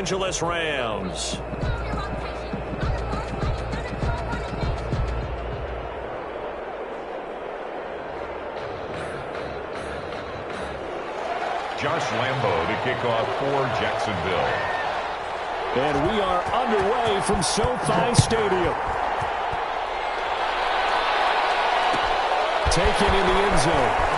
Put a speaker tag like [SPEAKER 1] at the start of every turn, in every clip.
[SPEAKER 1] Angeles Rams.
[SPEAKER 2] Josh Lambo to kick off for Jacksonville.
[SPEAKER 1] And we are underway from SoFi Stadium. Taken in the end zone.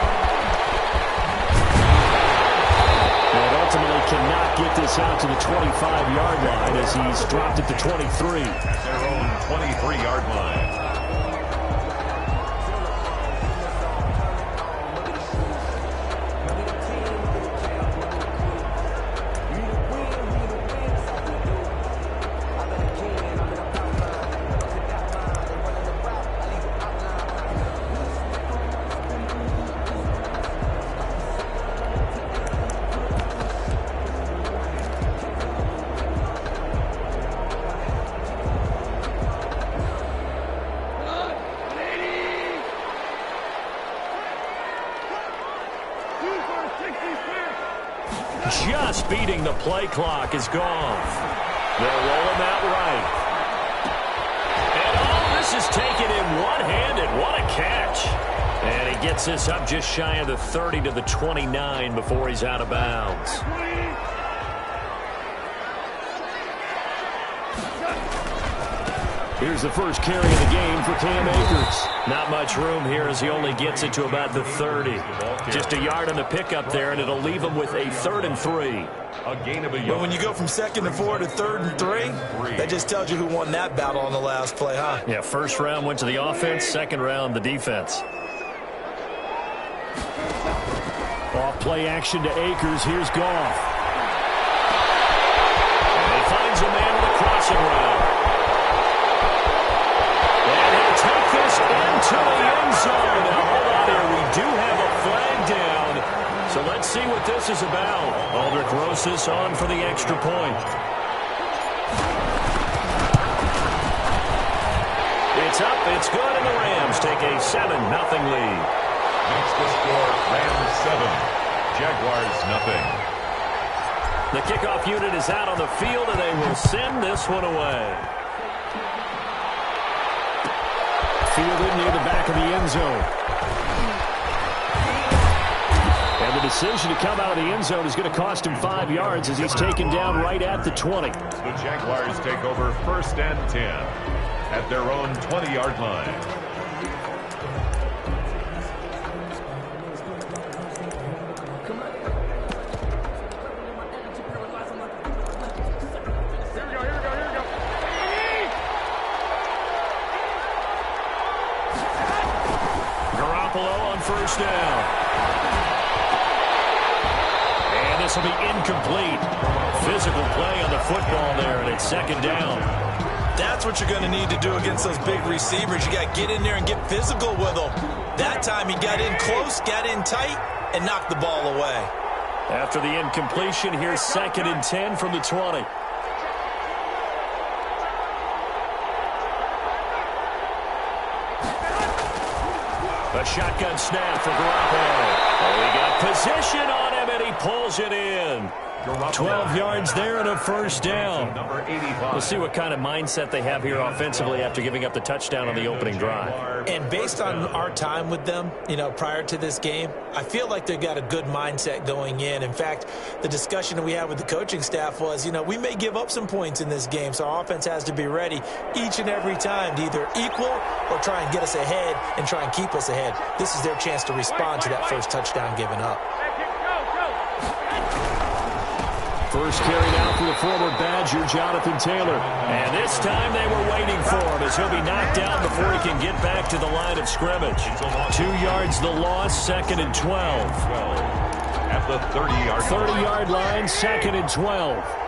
[SPEAKER 1] And ultimately cannot get this out to the 25-yard line as he's dropped it to 23.
[SPEAKER 2] At their own 23-yard line.
[SPEAKER 1] Just beating the play clock is gone. They'll roll him out right. And all this is taken in one-handed. What a catch. And he gets this up just shy of the 30 to the 29 before he's out of bounds. Here's the first carry of the game for Cam Akers. Not much room here as he only gets it to about the 30. Just a yard on the pickup there, and it'll leave him with a 3rd and 3.
[SPEAKER 2] A gain of a yard.
[SPEAKER 3] But when you go from 2nd and 4 to 3rd and 3, that just tells you who won that battle on the last play, huh?
[SPEAKER 1] Yeah, first round went to the offense, second round the defense. Off play action to Akers. Here's Goff. And he finds a man with a crossing route. Into the end zone. Now, hold on here. We do have a flag down. So let's see what this is about. Aldrich Rosas on for the extra point. It's up. It's good, and the Rams take a 7-0 lead.
[SPEAKER 2] Makes the score Rams 7, Jaguars 0.
[SPEAKER 1] The kickoff unit is out on the field, and they will send this one away. Fielded near the back of the end zone. And the decision to come out of the end zone is going to cost him 5 yards as he's taken down right at the 20.
[SPEAKER 2] The Jaguars take over 1st and 10 at their own 20-yard line.
[SPEAKER 1] First down. And this will be incomplete. Physical play on the football there, and it's 2nd down.
[SPEAKER 3] That's what you're going to need to do against those big receivers. You got to get in there and get physical with them. That time he got in close, got in tight, and knocked the ball away.
[SPEAKER 1] After the incompletion, here's 2nd and 10 from the 20. A shotgun snap for Garoppolo. Oh, he got position on him, and he pulls it in. 12 yards there and a first down.
[SPEAKER 2] Number 85.
[SPEAKER 1] We'll see what kind of mindset they have here offensively after giving up the touchdown on the opening drive.
[SPEAKER 3] And based on our time with them, prior to this game, I feel like they've got a good mindset going in. In fact, the discussion that we had with the coaching staff was, we may give up some points in this game, so our offense has to be ready each and every time to either equal or try and get us ahead and try and keep us ahead. This is their chance to respond to that first touchdown given up.
[SPEAKER 1] First carry now for the former Badger, Jonathan Taylor. And this time they were waiting for him as he'll be knocked down before he can get back to the line of scrimmage. 2 yards the loss, 2nd and 12.
[SPEAKER 2] At the
[SPEAKER 1] 30-yard line, 2nd and 12.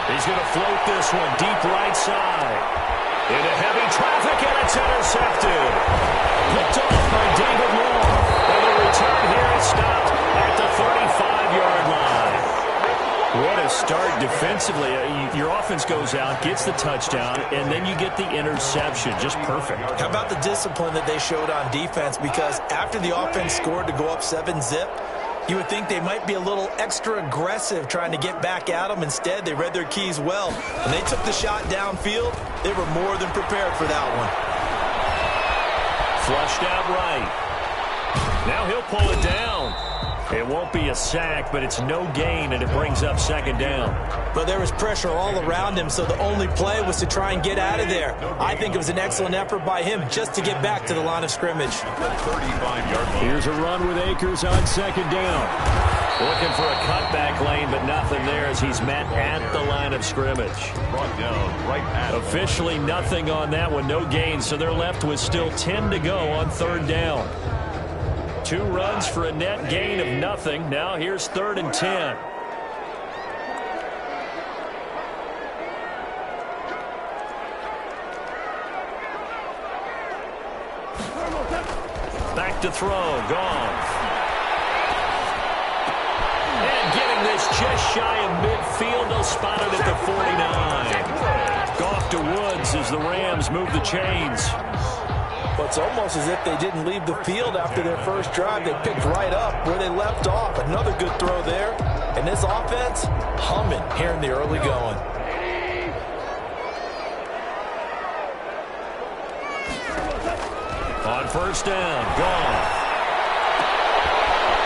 [SPEAKER 1] He's going to float this one deep right side. Into heavy traffic, and it's intercepted. Picked off by David Long. And the return here is stopped at the 35-yard line. What a start defensively. Your offense goes out, gets the touchdown, and then you get the interception. Just perfect.
[SPEAKER 3] How about the discipline that they showed on defense? Because after the offense scored to go up 7-zip, you would think they might be a little extra aggressive trying to get back at them. Instead, they read their keys well. When they took the shot downfield, they were more than prepared for that one.
[SPEAKER 1] Flushed out right. Now he'll pull it down. It won't be a sack, but it's no gain, and it brings up second down.
[SPEAKER 3] But there was pressure all around him, so the only play was to try and get out of there. I think it was an excellent effort by him just to get back to the line of scrimmage.
[SPEAKER 2] 35-yard line.
[SPEAKER 1] Here's a run with Akers on second down. Looking for a cutback lane, but nothing there as he's met at the line of scrimmage.
[SPEAKER 2] Brought down right at
[SPEAKER 1] Officially nothing on that one, no gain, so they're left with still 10 to go on third down. 2 runs for a net gain of nothing. Now here's 3rd and 10. Back to throw. Gone. And getting this just shy of midfield. They'll spot it at the 49. Goff to Woods as the Rams move the chains.
[SPEAKER 3] But it's almost as if they didn't leave the field after their first drive. They picked right up where they left off. Another good throw there. And this offense humming here in the early going.
[SPEAKER 1] On first down, Goff.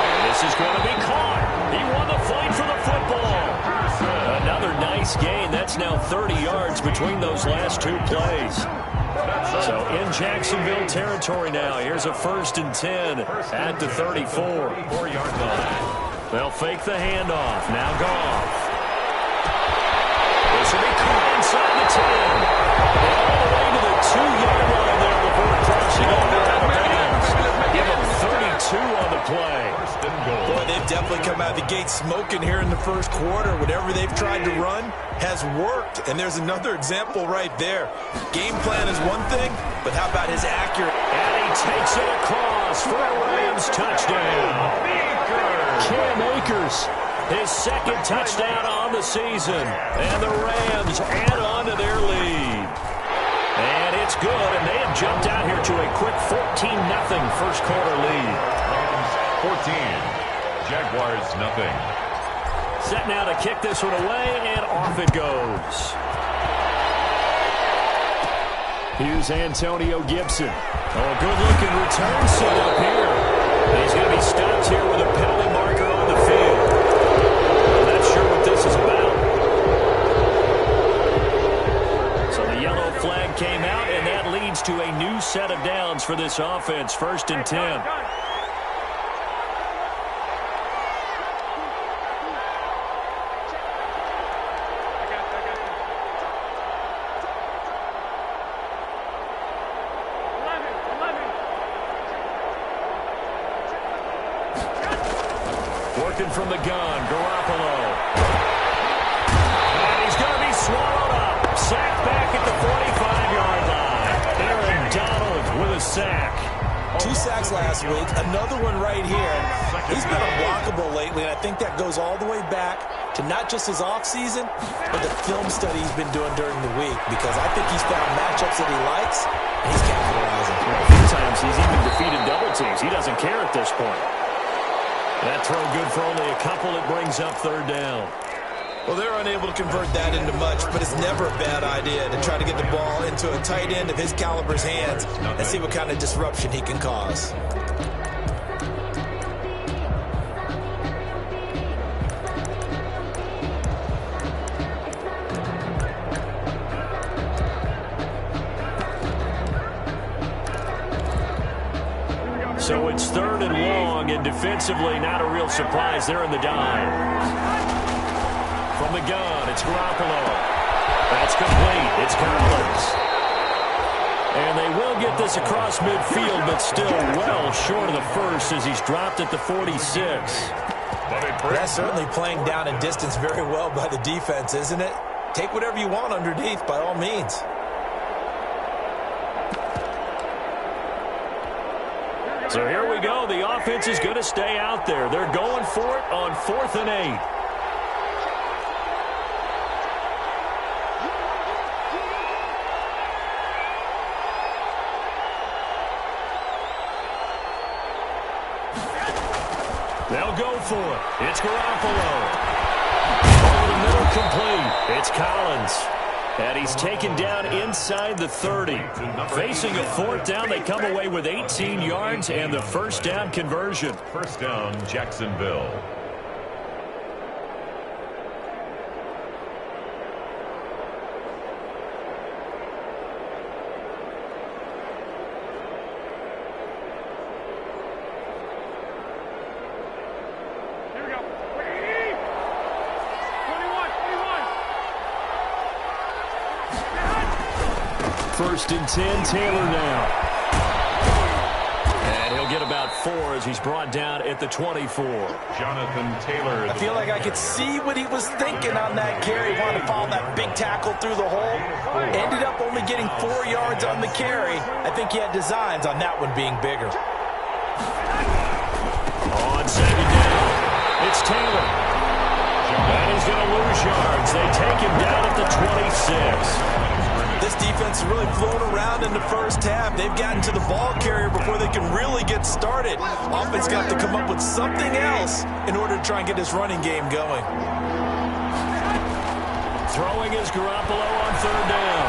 [SPEAKER 1] And this is going to be caught. He won the fight for the football. Another nice gain. That's now 30 yards between those last 2 plays. So in Jacksonville territory now. Here's a 1st and 10 at the 34.
[SPEAKER 2] 4-yard line.
[SPEAKER 1] They'll fake the handoff. Now Goff. This will be caught inside the 10. And all the way to the 2-yard line there before crossing over out of bounds. Give them 32 on the play.
[SPEAKER 3] Boy, they've definitely come out of the gate smoking here in the first quarter. Whatever they've tried to run has worked. And there's another example right there. Game plan is one thing, but how about his accurate?
[SPEAKER 1] And he takes it across for a Rams touchdown. Cam Akers, his 2nd touchdown on the season. And the Rams add on to their lead. And it's good, and they have jumped out here to a quick 14-0 first quarter lead.
[SPEAKER 2] 14. Jaguars nothing.
[SPEAKER 1] Set now to kick this one away, and off it goes. Here's Antonio Gibson. Oh, good-looking return set up here. He's going to be stopped here with a penalty marker on the field. I'm not sure what this is about. So the yellow flag came out, and that leads to a new set of downs for this offense. 1st and 10. Working from the gun, Garoppolo. And he's going to be swallowed up. Sacked back at the 45-yard line. Aaron Donald with a sack.
[SPEAKER 3] 2 sacks last week, another one right here. He's been unblockable lately, and I think that goes all the way back to not just his offseason, but the film study he's been doing during the week, because I think he's found matchups that he likes, and he's capitalizing.
[SPEAKER 1] A few times he's even defeated double teams. He doesn't care at this point. That throw good for only a couple. It brings up 3rd down.
[SPEAKER 3] Well, they're unable to convert that into much, but it's never a bad idea to try to get the ball into a tight end of his caliber's hands and see what kind of disruption he can cause.
[SPEAKER 1] So it's 3rd and long, and defensively not a real surprise. They're in the dive. From the gun, it's Garoppolo. That's complete. It's Collins. And they will get this across midfield, but still well short of the first as he's dropped at the 46.
[SPEAKER 3] That's certainly playing down in distance very well by the defense, isn't it? Take whatever you want underneath, by all means.
[SPEAKER 1] So here we go. The offense is going to stay out there. They're going for it on 4th and 8. They'll go for it. It's Garoppolo. Over the middle, complete. It's Collins. And he's taken down inside the 30. Facing a fourth down, they come away with 18 yards and the first down conversion.
[SPEAKER 2] First down, Jacksonville.
[SPEAKER 1] First and 10, Taylor now. And he'll get about 4 as he's brought down at the 24.
[SPEAKER 2] Jonathan Taylor.
[SPEAKER 3] I feel like I could see what he was thinking on that carry. Wanted to follow that big tackle through the hole. Ended up only getting 4 yards on the carry. I think he had designs on that one being bigger.
[SPEAKER 1] On second down, it's Taylor. And he's going to lose yards. They take him down at the 26.
[SPEAKER 3] This defense has really flown around in the first half. They've gotten to the ball carrier before they can really get started. Offense got to come up with something else in order to try and get this running game going.
[SPEAKER 1] Throwing is Garoppolo on third down.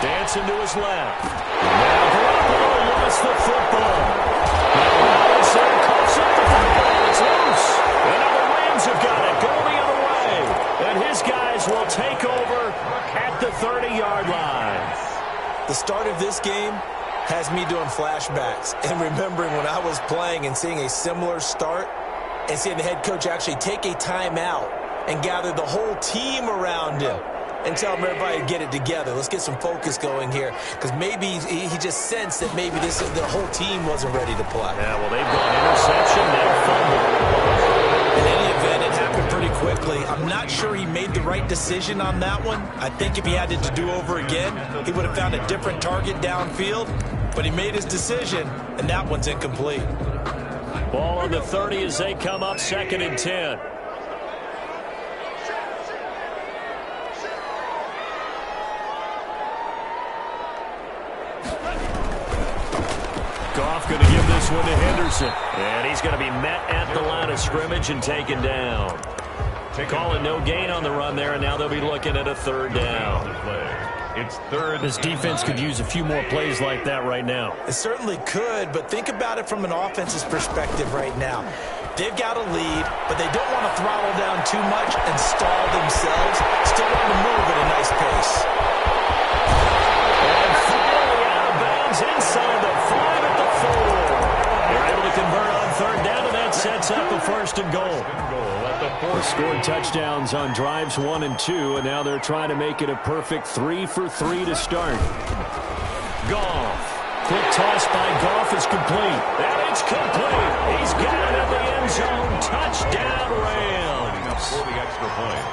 [SPEAKER 1] Dancing to his left. Now Garoppolo lost the football. Now Robinson coughs up the football. It's loose. And now the Rams have got it. Going the other way. And his guys will take over at the 30-yard line.
[SPEAKER 3] The start of this game has me doing flashbacks and remembering when I was playing and seeing a similar start and seeing the head coach actually take a timeout and gather the whole team around him and tell everybody to get it together. Let's get some focus going here, because maybe he just sensed that maybe the whole team wasn't ready to play.
[SPEAKER 1] Yeah, well, they've got interception, they've fumbled.
[SPEAKER 3] In any event, it happened pretty quickly. I'm not sure he made the right decision on that one. I think if he had it to do over again, he would have found a different target downfield, but he made his decision, and that one's incomplete.
[SPEAKER 1] Ball on the 30 as they come up, second and 10. Goff going to give this one to Henderson. And he's going to be met at the line of scrimmage and taken down. Call it no gain on the run there, and now they'll be looking at a third down.
[SPEAKER 2] It's third.
[SPEAKER 1] This defense could use a few more plays like that right now.
[SPEAKER 3] It certainly could, but think about it from an offense's perspective right now. They've got a lead, but they don't want to throttle down too much and stall themselves. Still want to move at a nice pace.
[SPEAKER 1] And finally out of bounds inside the 5 at the 4. They're able to convert on third down, and that sets up a first and goal. They scored touchdowns on drives 1 and 2, and now they're trying to make it a perfect 3 for 3 to start. Goff. Quick toss by Goff is complete. And it's complete. He's got it in the end zone. Touchdown, Rams.
[SPEAKER 2] For the extra point.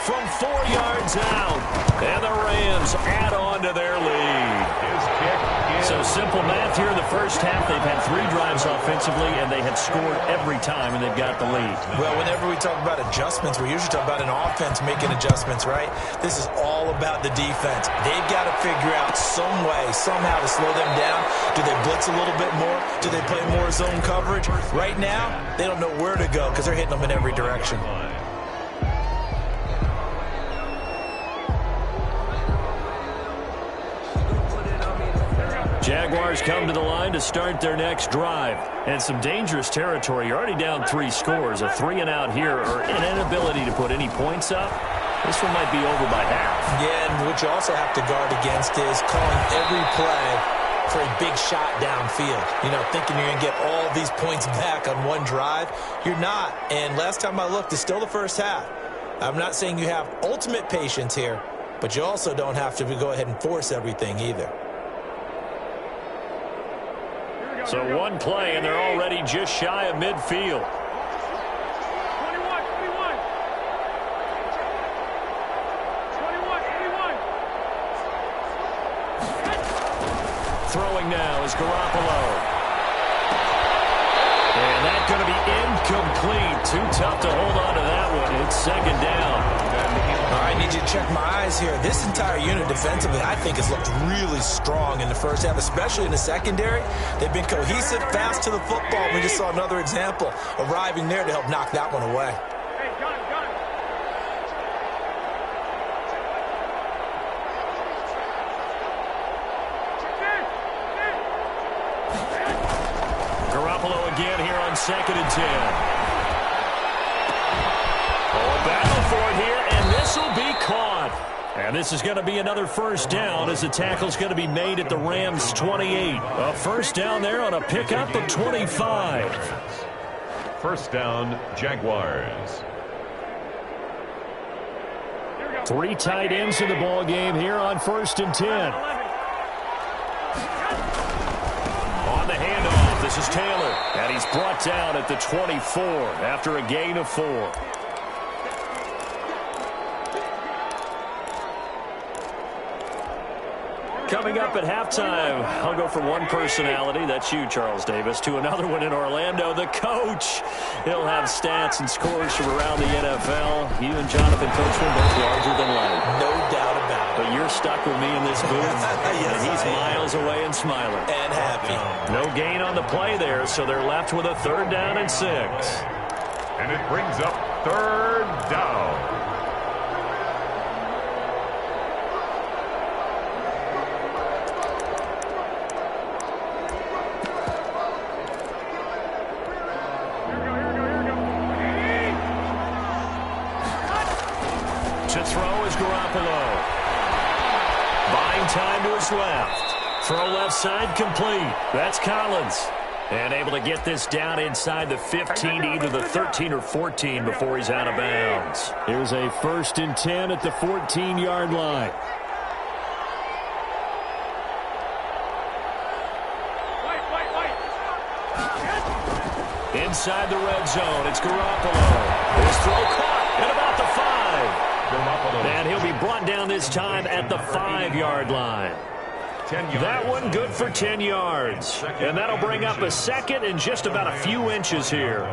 [SPEAKER 1] From 4 yards out. And the Rams add on to their lead.
[SPEAKER 2] His kick is
[SPEAKER 1] So simple math here in the first half. They've had 3 drives offensively, and they have scored every time, and they've got the lead.
[SPEAKER 3] Well, whenever we talk about adjustments, we usually talk about an offense making adjustments, right? This is all about the defense. They've got to figure out some way, somehow to slow them down. Do they blitz a little bit more? Do they play more zone coverage? Right now, they don't know where to go because they're hitting them in every direction.
[SPEAKER 1] Jaguars come to the line to start their next drive. And some dangerous territory. You're already down 3 scores. A 3-and-out here, or an inability to put any points up. This one might be over by half.
[SPEAKER 3] Yeah, and what you also have to guard against is calling every play for a big shot downfield. You know, thinking you're going to get all these points back on one drive. You're not. And last time I looked, it's still the first half. I'm not saying you have ultimate patience here, but you also don't have to go ahead and force everything either.
[SPEAKER 1] So one play, and they're already just shy of midfield.
[SPEAKER 4] 21.
[SPEAKER 1] Throwing now is Garoppolo. And that's going to be incomplete. Too tough to hold on to that one. It's second down.
[SPEAKER 3] All right, I need you to check my eyes here. This entire unit defensively, I think, has looked really strong in the first half, especially in the secondary. They've been cohesive, fast to the football. We just saw another example arriving there to help knock that one away.
[SPEAKER 1] Again here on 2nd and 10. Oh, a battle for it here, and this will be caught. And this is going to be another first down as the tackle's going to be made at the Rams' 28. A first down there on a pickup of 25.
[SPEAKER 2] First down, Jaguars.
[SPEAKER 1] 3 tight ends in the ball game here on 1st and 10. On the handoff, this is Taylor, and he's brought down at the 24 after a gain of 4. Coming up at halftime, I'll go from one personality, that's you, Charles Davis, to another one in Orlando, the coach. He'll have stats and scores from around the NFL. You and Jonathan Coachman both larger than life.
[SPEAKER 3] No doubt about it.
[SPEAKER 1] But you're stuck with me in this booth,
[SPEAKER 3] yes,
[SPEAKER 1] and he's miles away and smiling.
[SPEAKER 3] And happy.
[SPEAKER 1] No gain on the play there, so they're left with a 3rd down and 6.
[SPEAKER 2] And it brings up 3rd down.
[SPEAKER 1] To throw is Garoppolo. Buying time to his left. Throw left side complete. That's Collins. And able to get this down inside the 15 to either the 13 or 14 before he's out of bounds. Here's a 1st and 10 at the 14-yard line. Inside the red zone, it's Garoppolo. His throw caught at about the 5. And he'll be brought down this time at the 5-yard line. That one good for 10 yards. And that'll bring up a 2nd and just about a few inches here.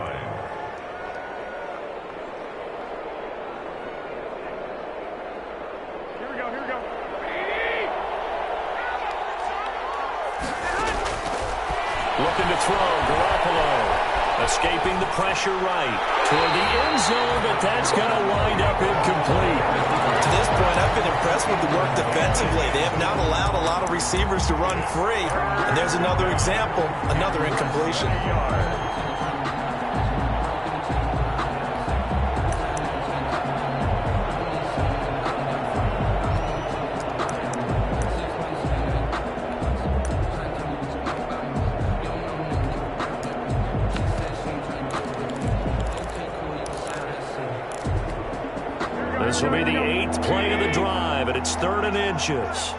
[SPEAKER 4] Here we go.
[SPEAKER 1] Looking to throw, Garoppolo. Escaping the pressure right toward the end zone, but that's going to wind up incomplete.
[SPEAKER 3] To this point, I've been impressed with the work defensively. They have not allowed a lot of receivers to run free. And there's another example, another incompletion.
[SPEAKER 1] This will be the 8th play of the drive, and it's 3rd and inches.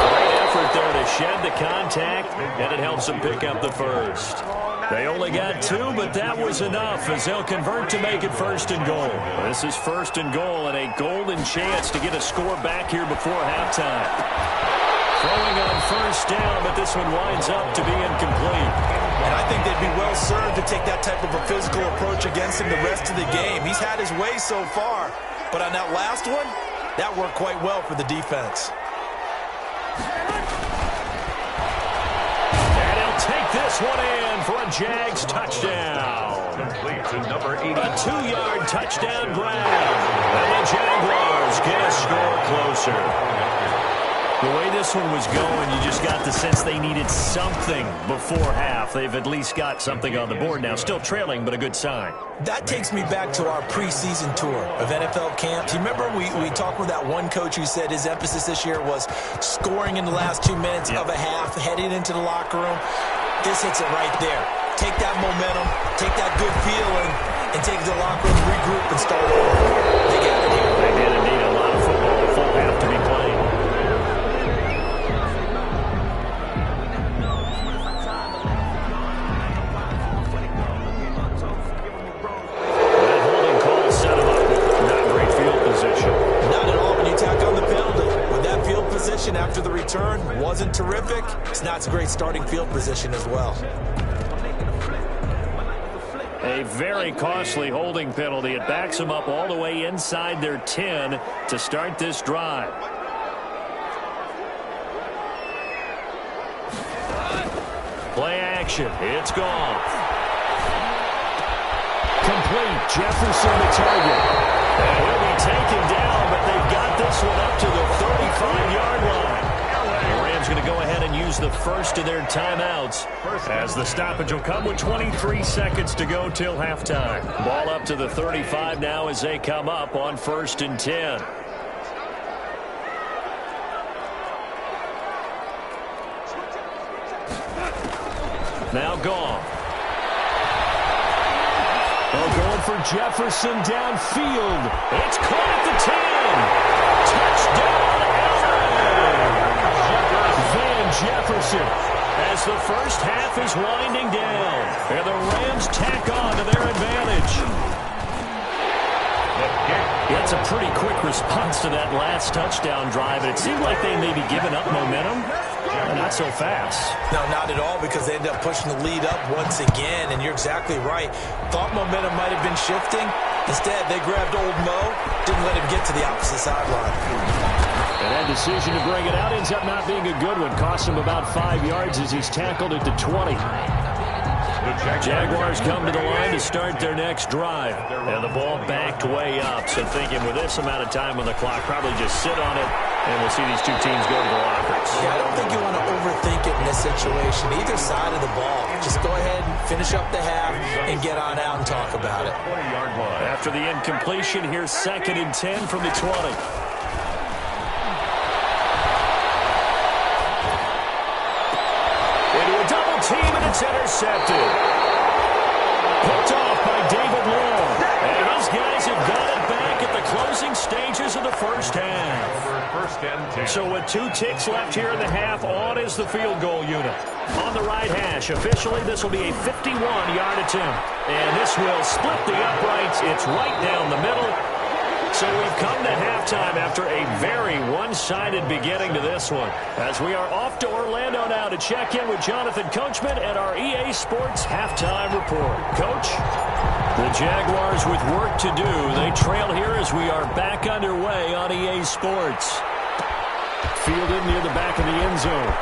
[SPEAKER 1] Great effort there to shed the contact, and it helps them pick up the 1st. They only got 2, but that was enough as they'll convert to make it 1st and goal. This is 1st and goal and a golden chance to get a score back here before halftime. Throwing on 1st down, but this one winds up to be incomplete.
[SPEAKER 3] And I think they'd be well served to take that type of a physical approach against him the rest of the game. He's had his way so far, but on that last one, that worked quite well for the defense.
[SPEAKER 1] And he'll take this one in for a Jags touchdown.
[SPEAKER 2] Complete to number 80.
[SPEAKER 1] A 2-yard touchdown grab. And the Jaguars get a score closer. The way this one was going, you just got the sense they needed something before half. They've at least got something on the board now. Still trailing, but a good sign.
[SPEAKER 3] That takes me back to our preseason tour of NFL camps. You remember we talked with that one coach who said his emphasis this year was scoring in the last 2 minutes of a half, heading into the locker room. This hits it right there. Take that momentum, take that good feeling, and take it to the locker room, regroup, and start over. They got it here.
[SPEAKER 1] They did indeed. A lot of football, a full half to be played. That holding call set him up with not great field position.
[SPEAKER 3] Not at all when you tack on the penalty. With that field position after the return, wasn't terrific. It's not a great starting field position as well.
[SPEAKER 1] A very costly holding penalty. It backs them up all the way inside their 10 to start this drive. Play action. It's gone. Complete. Jefferson the target. And he'll be taken down, but they've got this one up to the 35-yard line. The Rams going to go ahead and use the first of their timeouts, as the stoppage will come with 23 seconds to go till halftime. Ball up to the 35 now as they come up on 1st and 10. Now gone. Oh, going for Jefferson downfield. It's caught at the 10. Touchdown, LA! Van Jefferson, as the first half is winding down. And the Rams tack on to their advantage. It's a pretty quick response to that last touchdown drive. It seemed like they may be giving up momentum. Not so fast.
[SPEAKER 3] No, not at all, because they ended up pushing the lead up once again, and you're exactly right. Thought momentum might have been shifting. Instead, they grabbed old Mo, didn't let him get to the opposite sideline.
[SPEAKER 1] And that decision to bring it out ends up not being a good one. Cost him about 5 yards as he's tackled at the 20. Jaguars come to the line to start their next drive. And the ball backed way up. So thinking with this amount of time on the clock, probably just sit on it, and we'll see these two teams go to the lockers.
[SPEAKER 3] Yeah, I don't think you want to overthink it in this situation. Either side of the ball. Just go ahead and finish up the half and get on out and talk about it.
[SPEAKER 1] After the incompletion, here's 2nd and 10 from the 20. Team, and it's intercepted. Picked off by David Long. And his guys have got it back at the closing stages of the first half. So with 2 ticks left here in the half, on is the field goal unit. On the right hash, officially this will be a 51-yard attempt. And this will split the uprights. It's right down the middle. So we've come to halftime after a very one-sided beginning to this one, as we are off to Orlando now to check in with Jonathan Coachman at our EA Sports Halftime Report. Coach, the Jaguars with work to do. They trail here as we are back underway on EA Sports. Fielded near the back of the end zone.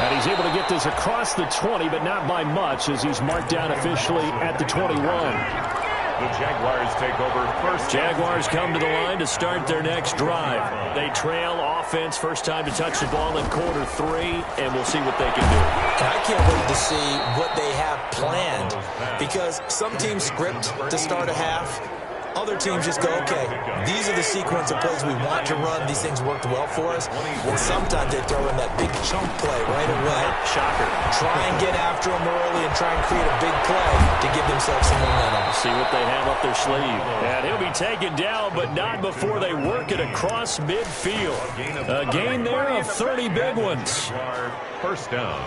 [SPEAKER 1] And he's able to get this across the 20, but not by much, as he's marked down officially at the 21.
[SPEAKER 2] The Jaguars take over first.
[SPEAKER 1] Jaguars come to the line to start their next drive. They trail offense, first time to touch the ball in quarter 3, and we'll see what they can do.
[SPEAKER 3] And I can't wait to see what they have planned, because some teams script to start a half. Other teams just go, okay, these are the sequence of plays we want to run. These things worked well for us. And sometimes they throw in that big chunk play right away.
[SPEAKER 1] Shocker.
[SPEAKER 3] Try and get after them early and try and create a big play to give themselves some momentum.
[SPEAKER 1] See what they have up their sleeve. And he'll be taken down, but not before they work it across midfield. A gain there of 30 big ones.
[SPEAKER 2] First down.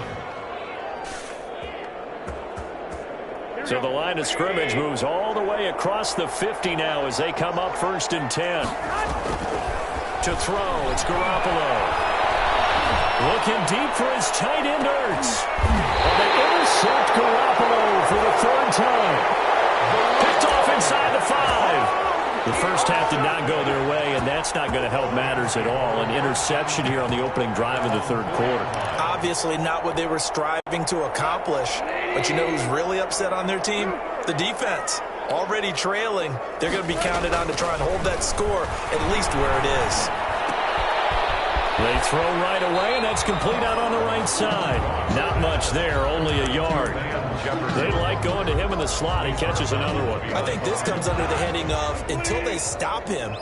[SPEAKER 1] So the line of scrimmage moves all the way across the 50 now as they come up 1st and 10. To throw, it's Garoppolo. Looking deep for his tight end, Ertz. And they intercept Garoppolo for the 3rd time. Picked off inside the 5. The first half did not go their way, and that's not going to help matters at all. An interception here on the opening drive of the 3rd quarter.
[SPEAKER 3] Obviously not what they were striving to accomplish. But you know who's really upset on their team? The defense. Already trailing. They're going to be counted on to try and hold that score at least where it is.
[SPEAKER 1] They throw right away, and that's complete out on the right side. Not much there, only a yard. They like going to him in the slot. He catches another one.
[SPEAKER 3] I think this comes under the heading of, until they stop him,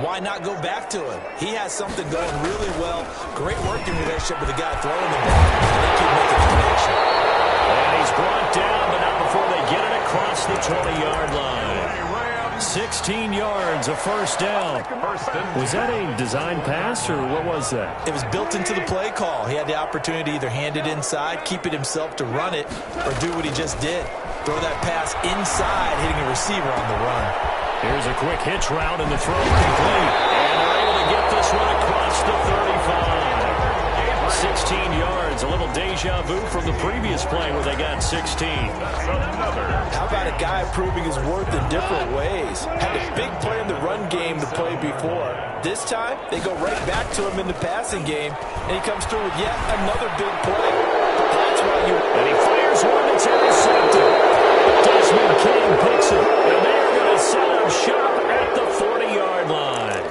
[SPEAKER 3] why not go back to him? He has something going really well. Great working relationship with the guy throwing the ball, and they keep making the connection.
[SPEAKER 1] And he's brought down, but not before they get it across the 20-yard line. 16 yards, a first down. Was that a design pass, or what was that?
[SPEAKER 3] It was built into the play call. He had the opportunity to either hand it inside, keep it himself to run it, or do what he just did. Throw that pass inside, hitting a receiver on the run. Here's a quick hitch route, and the throw complete. And they're able to get this one across the 35.
[SPEAKER 1] deja vu from the previous play where they got 16.
[SPEAKER 3] How about a guy proving his worth in different ways? Had a big play in the run game the play before. This time, they go right back to him in the passing game, and he comes through with yet another big play. That's why you...
[SPEAKER 1] And he fires one that's intercepted. Desmond King picks it, and they're going to set up shop at the 40-yard line.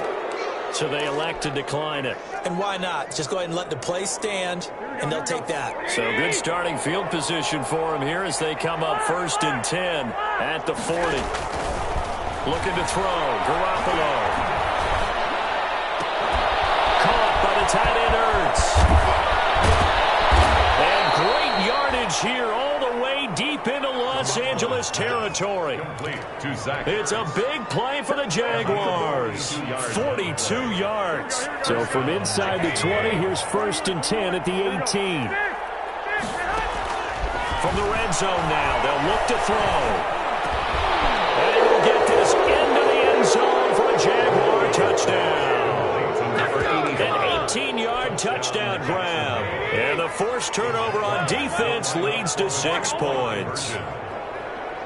[SPEAKER 1] So they elect to decline it.
[SPEAKER 3] And why not? Just go ahead and let the play stand, and they'll take that.
[SPEAKER 1] So good starting field position for him here as they come up 1st and 10 at the 40. Looking to throw. Garoppolo. Caught by the tight end Ertz. And great yardage here all the way deep into Los Angeles territory. It's a big play for the Jaguars. 42 yards. So from inside the 20, here's 1st and 10 at the 18. From the red zone now, they'll look to throw. And they will get this into the end zone for a Jaguar touchdown. An 18-yard touchdown grab. And the forced turnover on defense leads to 6 points.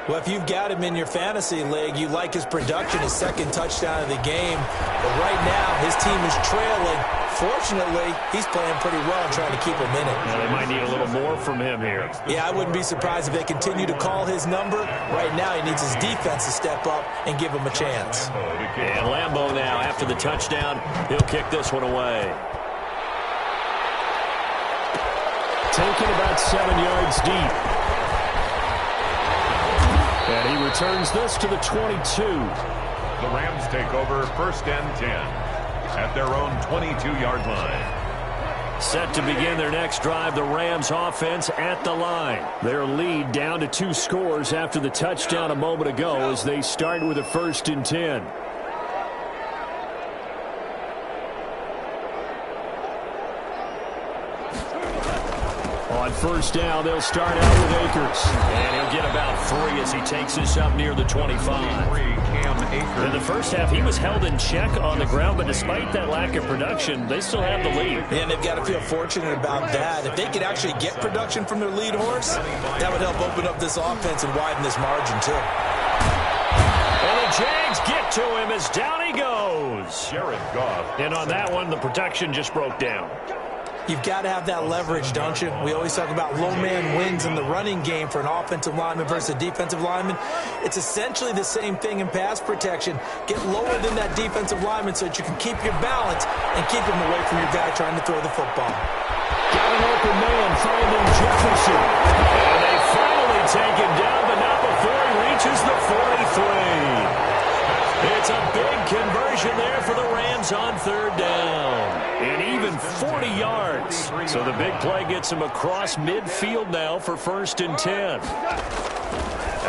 [SPEAKER 3] Well, if you've got him in your fantasy league, you like his production, his 2nd touchdown of the game. But right now, his team is trailing. Fortunately, he's playing pretty well and trying to keep him in it.
[SPEAKER 1] Well, they might need a little more from him here.
[SPEAKER 3] Yeah, I wouldn't be surprised if they continue to call his number. Right now, he needs his defense to step up and give him a chance.
[SPEAKER 1] And Lambeau now, after the touchdown, he'll kick this one away. Taken about 7 yards deep. And he returns this to the 22.
[SPEAKER 2] The Rams take over 1st and 10 at their own 22-yard line.
[SPEAKER 1] Set to begin their next drive, the Rams offense at the line. Their lead down to 2 scores after the touchdown a moment ago as they start with a 1st and 10. On 1st down, they'll start out with Akers. And he'll get about 3 as he takes this up near the 25. In the first half, he was held in check on the ground, but despite that lack of production, they still have the lead.
[SPEAKER 3] And they've got to feel fortunate about that. If they could actually get production from their lead horse, that would help open up this offense and widen this margin, too.
[SPEAKER 1] And the Jags get to him as down he goes.
[SPEAKER 2] Jared Goff.
[SPEAKER 1] And on that one, the protection just broke down.
[SPEAKER 3] You've got to have that leverage, don't you? We always talk about low man wins in the running game for an offensive lineman versus a defensive lineman. It's essentially the same thing in pass protection. Get lower than that defensive lineman so that you can keep your balance and keep him away from your guy trying to throw the football.
[SPEAKER 1] Got an open man, finding Jefferson. And they finally take him down, but not before he reaches the 43. It's a big conversion there for the Rams on 3rd down. And even 40 yards. So the big play gets him across midfield now for 1st and 10.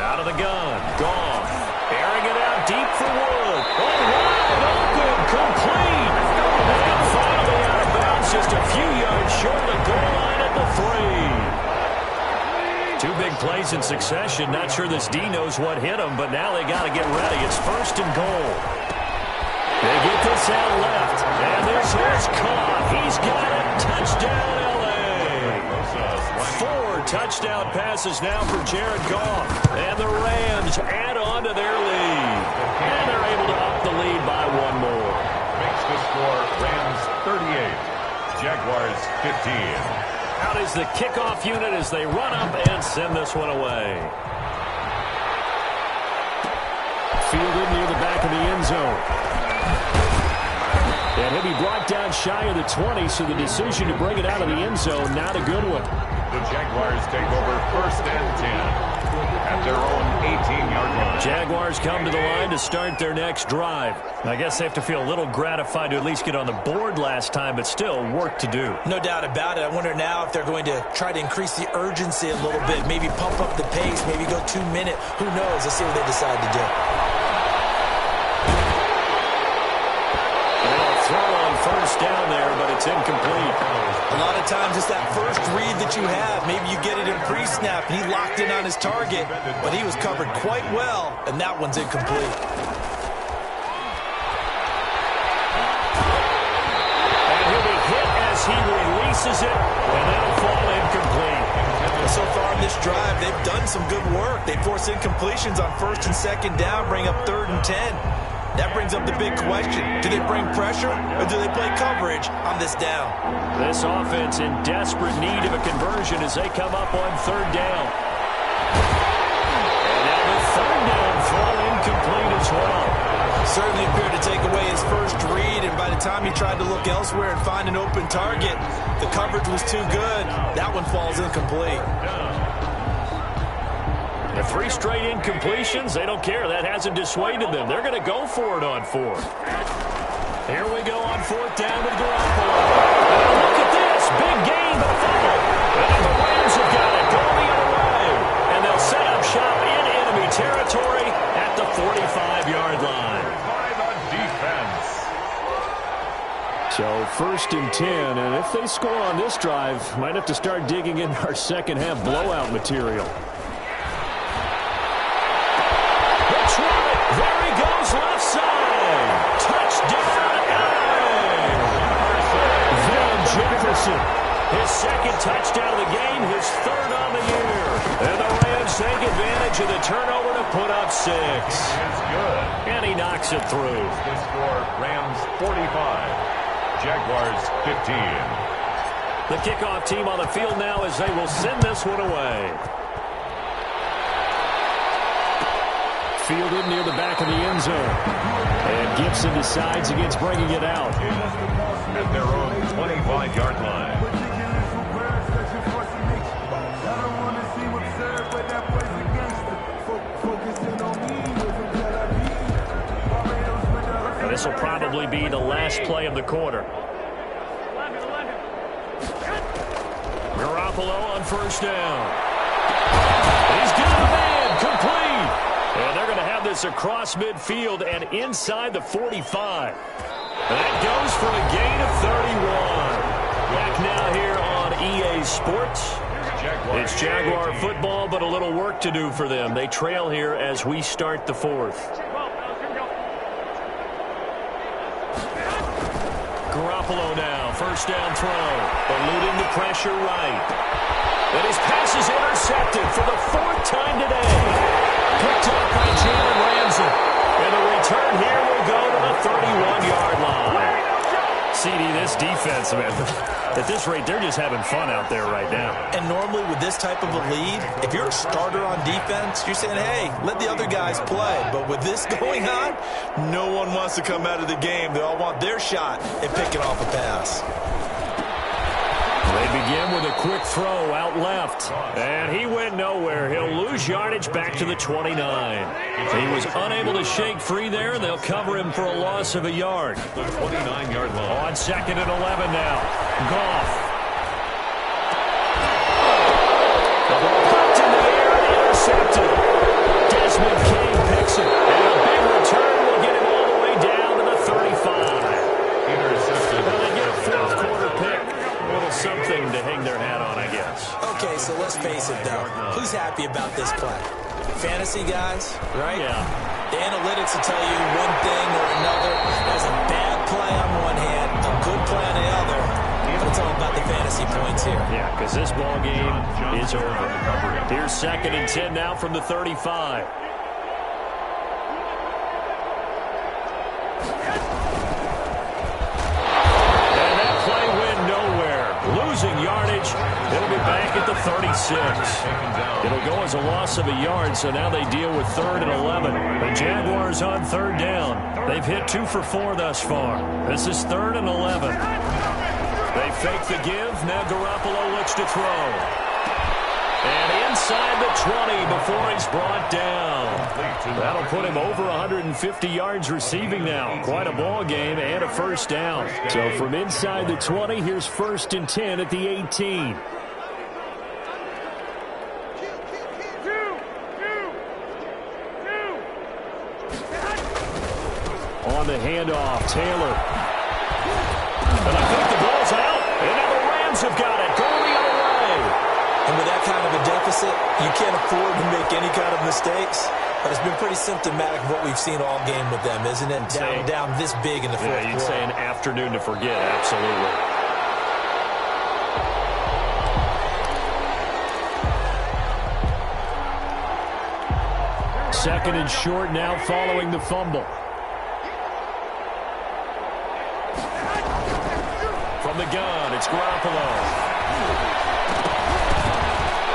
[SPEAKER 1] Out of the gun. Goff. Airing it out deep for Wood. Oh, wide open. Complete. And finally out of bounds just a few yards short of the goal line at the 3. 2 big plays in succession. Not sure this D knows what hit him, but now they got to get ready. It's 1st and goal. They get this out left, and this is caught. He's got it. Touchdown, L.A. 4 touchdown passes now for Jared Goff, and the Rams add on to their lead. And they're able to up the lead by 1 more.
[SPEAKER 2] Makes the score Rams 38, Jaguars 15.
[SPEAKER 1] Out is the kickoff unit as they run up and send this one away. Fielded near the back of the end zone. And he'll be brought down shy of the 20, so the decision to bring it out of the end zone, not a good one.
[SPEAKER 2] The Jaguars take over 1st and 10 at their own 18-yard line.
[SPEAKER 1] Jaguars come to the line to start their next drive. I guess they have to feel a little gratified to at least get on the board last time, but still work to do.
[SPEAKER 3] No doubt about it. I wonder now if they're going to try to increase the urgency a little bit, maybe pump up the pace, maybe go 2 minute. Who knows? Let's see what they decide to do.
[SPEAKER 1] Throw on 1st down there, but it's incomplete.
[SPEAKER 3] A lot of times it's that first read that you have. Maybe you get it in pre-snap, and he locked in on his target, but he was covered quite well, and that one's incomplete.
[SPEAKER 1] And he'll be hit as he releases it, and that'll fall incomplete.
[SPEAKER 3] drive, they've done some good work. They force incompletions on first and second down, bring up 3rd and 10. That brings up the big question. Do they bring pressure or do they play coverage on this down?
[SPEAKER 1] This offense in desperate need of a conversion as they come up on 3rd down. And now the 3rd down throw incomplete as well.
[SPEAKER 3] Certainly appeared to take away his first read, and by the time he tried to look elsewhere and find an open target, the coverage was too good. That one falls incomplete.
[SPEAKER 1] The 3 straight incompletions, they don't care. That hasn't dissuaded them. They're going to go for it on 4th. Here we go on 4th down with Garoppolo. And look at this. Big gain, but a fumble. And the Rams have got it going the other way. And they'll set up shop in enemy territory at the 45-yard line.
[SPEAKER 2] On defense.
[SPEAKER 1] So 1st and 10, and if they score on this drive, might have to start digging in our second half blowout material. There he goes, left side. Touchdown, Van Jefferson. His 2nd touchdown of the game, his 3rd on the year. And the Rams take advantage of the turnover to put up 6.
[SPEAKER 2] It's good.
[SPEAKER 1] And he knocks it through.
[SPEAKER 2] The score, Rams 45, Jaguars 15.
[SPEAKER 1] The kickoff team on the field now as they will send this one away. Fielded near the back of the end zone. And Gibson decides against bringing it out.
[SPEAKER 2] At their own 25-yard line.
[SPEAKER 1] And this will probably be the last play of the quarter. Garoppolo on 1st down. He's got a man, complete. And they're going to have this across midfield and inside the 45. That goes for a gain of 31. Back now here on EA Sports. It's Jaguar football, but a little work to do for them. They trail here as we start the 4th. Garoppolo now, 1st down throw. Eluding the pressure right. And his pass is intercepted for the 4th time today. Picked up by Jalen Ramsey. And the return here will go to the 31-yard line. CD, this defense, man, at this rate, they're just having fun out there right now.
[SPEAKER 3] And normally with this type of a lead, if you're a starter on defense, you're saying, hey, let the other guys play. But with this going on, no one wants to come out of the game. They all want their shot at picking off a pass.
[SPEAKER 1] They begin with a quick throw out left. And he went nowhere. He'll lose yardage back to the 29. He was unable to shake free there. They'll cover him for a loss of a yard.
[SPEAKER 2] The 29-yard line.
[SPEAKER 1] On 2nd and 11 now. Goff. The ball popped in the air and intercepted. Desmond King picks it. And a big return will get him all the way down to the 35.
[SPEAKER 2] Intercepted.
[SPEAKER 1] Well, they get a 4th quarter pick. Something to hang their hat on, I guess.
[SPEAKER 3] Okay, so let's face it, though. Who's happy about this play? Fantasy guys, right?
[SPEAKER 1] Yeah.
[SPEAKER 3] The analytics will tell you one thing or another. There's a bad play on one hand, a good play on the other. But it's all about the fantasy points here.
[SPEAKER 1] Yeah, because this ball game is over. Here's 2nd and 10 now from the 35. Yardage. It'll be back at the 36. It'll go as a loss of a yard, so now they deal with 3rd and 11. The Jaguars on 3rd down. They've hit 2 for 4 thus far. This is 3rd and 11. They fake the give. Now Garoppolo looks to throw. And inside the 20 before he's brought down. That'll put him over 150 yards receiving now. Quite a ball game and a 1st down. So from inside the 20, here's 1st and 10 at the 18. On the handoff, Taylor. And I think the ball's out. And now the Rams have got it. Going the other way.
[SPEAKER 3] And with that kind of a deficit, you can't afford to make any kind of mistakes. But it's been pretty symptomatic of what we've seen all game with them, isn't it? Down this big in the 4th quarter.
[SPEAKER 1] You'd say an afternoon to forget, absolutely. second and short now following the fumble. From the gun, it's Garoppolo.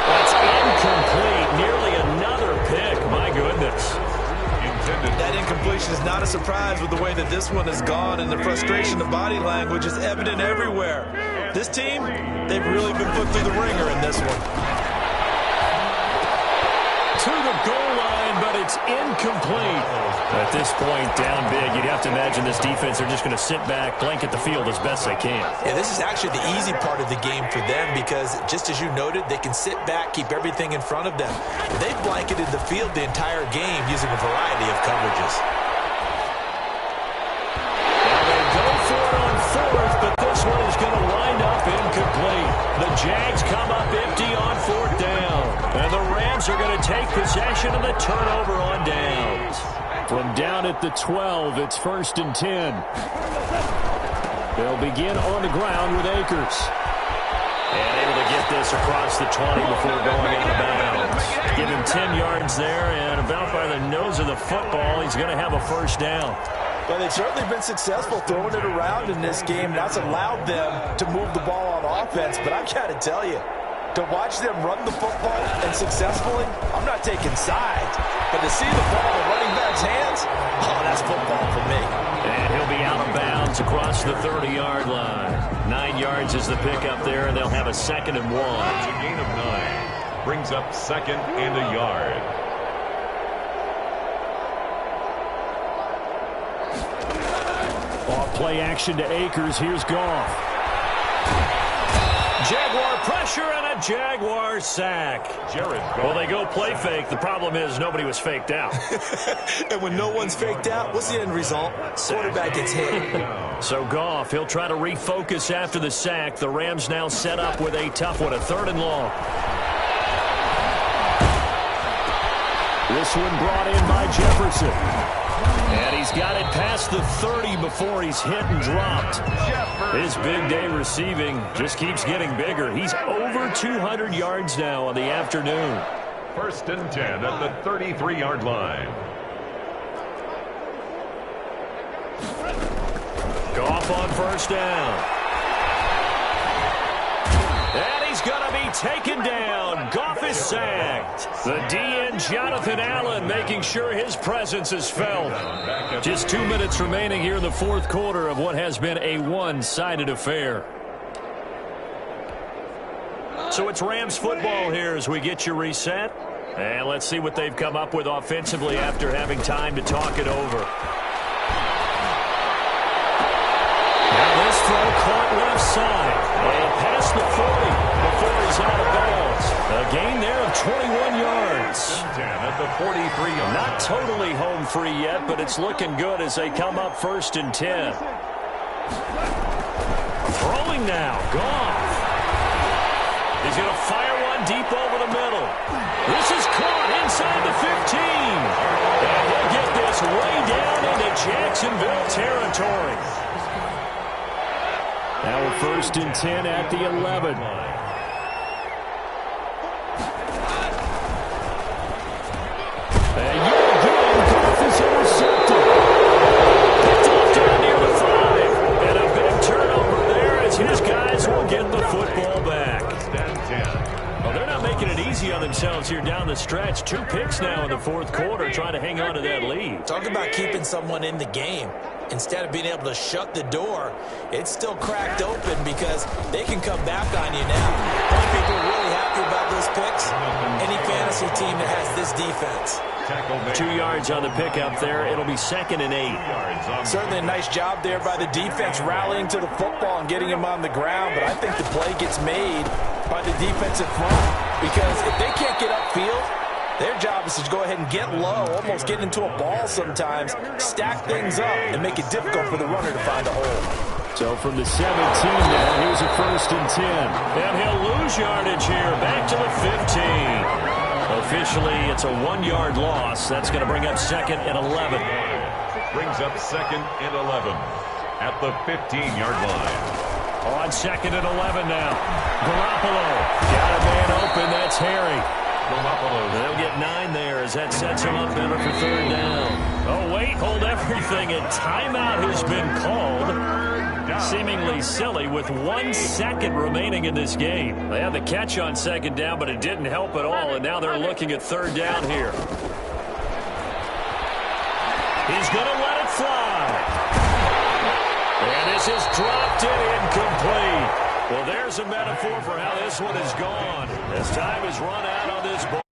[SPEAKER 1] That's incomplete. Nearly another pick. My goodness.
[SPEAKER 3] That incompletion is not a surprise with the way that this one has gone, and the frustration, the body language is evident everywhere. This team, they've really been put through the ringer in this one.
[SPEAKER 1] To the goal line, but it's incomplete. At this point, down big, you'd have to imagine this defense, they're just going to sit back, blanket the field as best they can.
[SPEAKER 3] Yeah, this is actually the easy part of the game for them because, just as you noted, they can sit back, keep everything in front of them. They've blanketed the field the entire game using a variety of coverages.
[SPEAKER 1] Now they go for it on fourth, but this one is going to wind up incomplete. The Jags come up empty on fourth down. And the Rams are going to take possession of the turnover on downs. From down at the 12, it's 1st and 10. They'll begin on the ground with Akers. And able to get this across the 20 before going out of bounds. Give him 10 yards there, and about by the nose of the football, he's going to have a first down.
[SPEAKER 3] Well, they've certainly been successful throwing it around in this game. That's allowed them to move the ball on offense, but I've got to tell you, to watch them run the football and successfully, I'm not taking sides, but to see the ball in running back's hands, oh, that's football for me.
[SPEAKER 1] And he'll be out of bounds across the 30-yard line. 9 yards is the pickup there, and they'll have a 2nd and 1.
[SPEAKER 2] A gain of 9 brings up 2nd and a yard.
[SPEAKER 1] Off play action to Akers. Here's Goff. Jaguar pressure and a Jaguar sack. Well, they go play fake. The problem is nobody was faked out.
[SPEAKER 3] And when no one's faked out, what's the end result? Quarterback gets hit.
[SPEAKER 1] So Goff, he'll try to refocus after the sack. The Rams now set up with a tough one, a 3rd and long. This one brought in by Jefferson. And he's got it past the 30 before he's hit and dropped. His big day receiving just keeps getting bigger. He's over 200 yards now on the afternoon.
[SPEAKER 2] 1st and 10 at the 33-yard line.
[SPEAKER 1] Goff on 1st down. And he's going to be taken down. Goff is sacked. The DN, Jonathan Allen, making sure his presence is felt. Just 2 minutes remaining here in the 4th quarter of what has been a one-sided affair. So it's Rams football here as we get you reset. And let's see what they've come up with offensively after having time to talk it over. Now this throw caught left side. And past the 40 before he's out of bounds. A gain there of 21 yards.
[SPEAKER 2] 10 at the 43-yard.
[SPEAKER 1] Not totally home free yet, but it's looking good as they come up 1st and 10. Throwing now. Goff. He's going to fire one deep over the middle. This is caught inside the 15. And he'll get this way down into Jacksonville territory. Now a 1st and 10 at the 11. And yet again, Goff is intercepted. Picked off down near the 5. And a big turnover there as his guys will get the football back. Well, they're not making it easy on themselves here down the stretch. 2 picks now in the 4th quarter, trying to hang on to that lead.
[SPEAKER 3] Talk about keeping someone in the game. Instead of being able to shut the door, it's still cracked open because they can come back on you now. How many people are really happy about those picks? Any fantasy team that has this defense.
[SPEAKER 1] 2 yards on the pickup there. It'll be 2nd and 8.
[SPEAKER 3] Certainly a nice job there by the defense rallying to the football and getting him on the ground, but I think the play gets made by the defensive front because if they can't get upfield, their job is to go ahead and get low, almost get into a ball sometimes, stack things up, and make it difficult for the runner to find a hole.
[SPEAKER 1] So from the 17 now, here's a 1st and 10. And he'll lose yardage here, back to the 15. Officially, it's a 1-yard loss. That's going to bring up 2nd and 11.
[SPEAKER 2] Brings up 2nd and 11 at the 15-yard line.
[SPEAKER 1] On 2nd and 11 now. Garoppolo got a man open. That's Harry. They'll get 9 there as that sets him up better for third down. Oh, wait, hold everything. A timeout has been called. Seemingly silly with 1 second remaining in this game. They had the catch on second down, but it didn't help at all, and now they're looking at third down here. He's going to let it fly. And this is dropped in incomplete. Well, there's a metaphor for how this one is gone. As time is run out on this ball.